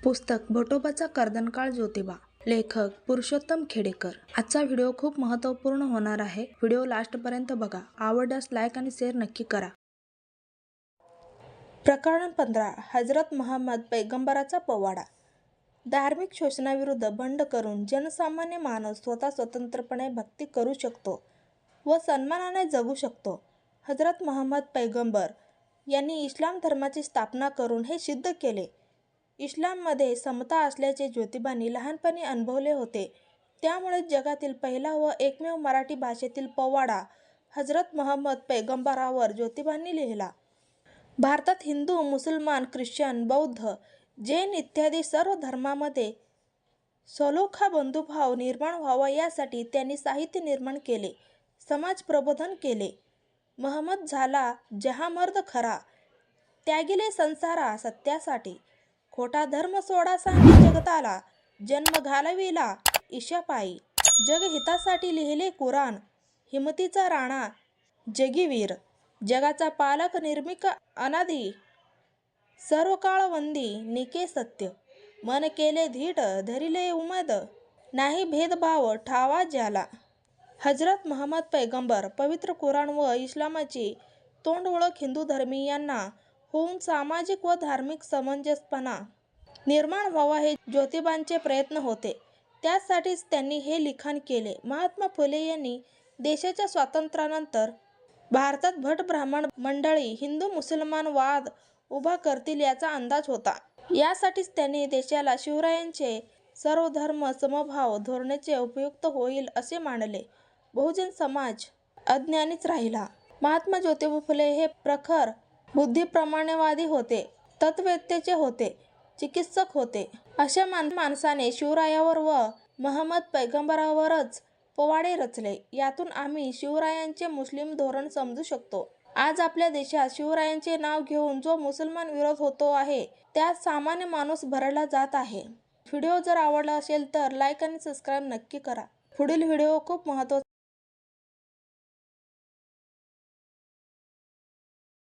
पुस्तक भटोबाचा कर्दनकाळ ज्योतिबा, लेखक पुरुषोत्तम खेडेकर। आजचा व्हिडिओ खूप महत्त्वपूर्ण होणार आहे। व्हिडिओ लास्टपर्यंत बघा। आवडल्यास लाईक आणि शेअर नक्की करा। प्रकरण 15 हजरत मोहम्मद पैगंबराचा पोवाडा। धार्मिक शोषणाविरुद्ध बंड करून जनसामान्य माणूस स्वतः स्वतंत्रपणे भक्ती करू शकतो व सन्मानाने जगू शकतो। हजरत मोहम्मद पैगंबर यांनी इस्लाम धर्माची स्थापना करून हे सिद्ध केले। इस्लाममध्ये समता असल्याचे ज्योतिबांनी लहानपणी अनुभवले होते। त्यामुळे जगातील पहिला व एकमेव मराठी भाषेतील पोवाडा हजरत मोहम्मद पैगंबरावर ज्योतिबांनी लिहिला। भारतात हिंदू, मुसलमान, ख्रिश्चन, बौद्ध, जैन इत्यादी सर्व धर्मांमध्ये सलोखा बंधुभाव निर्माण व्हावा यासाठी त्यांनी साहित्य निर्माण केले, समाज प्रबोधन केले। महम्मद झाला जहामर्द खरा, त्यागिले संसारा सत्यासाठी। खोटा धर्म सोडा सांगे जगताला, जन्म घालविला ईशापायी। जगहितासाठी लिहिले कुराण, हिमतीचा राणा जगीवीर। जगाचा पालक निर्मिक अनादी, सर्व काळवंदी निके सत्य। मन केले धीट धरिले उमद, नाही भेदभाव ठावा ज्याला। हजरत मोहम्मद पैगंबर पवित्र कुराण व इस्लामाची तोंडओळख हिंदू धर्मीयांना होऊन सामाजिक व धार्मिक समंजसपणा निर्माण व्हावा हे ज्योतिबांचे प्रयत्न होते। त्यासाठीच त्यांनी हे लिखाण केले। महात्मा फुले यांनी देशाच्या स्वातंत्र्यानंतर भारतात भट ब्राह्मण मंडळी हिंदू मुसलमान वाद उभा करतील याचा अंदाज होता। यासाठीच त्यांनी देशाला शिवरायांचे सर्वधर्म समभाव धोरणाचे उपयुक्त होईल असे मानले। बहुजन समाज अज्ञानीच राहिला। महात्मा ज्योतिबा फुले हे प्रखर बुद्धिप्रमाणवादी होते, तत्ववेत्ते होते, चिकित्सक होते। अशा माणसाने शिवरायावर व मोहम्मद पैगंबरावरच पोवाडे रचले। यातून आम्ही शिवरायांचे मुस्लिम धोरण समजू शकतो। आज आपल्या देशात शिवरायांचे नाव घेऊन जो मुसलमान विरोध होतो आहे त्यात सामान्य माणूस भरडला जात आहे। व्हिडिओ जर आवडला असेल तर लाईक आणि सबस्क्राईब नक्की करा। पुढील व्हिडिओ खूप महत्त्वाचा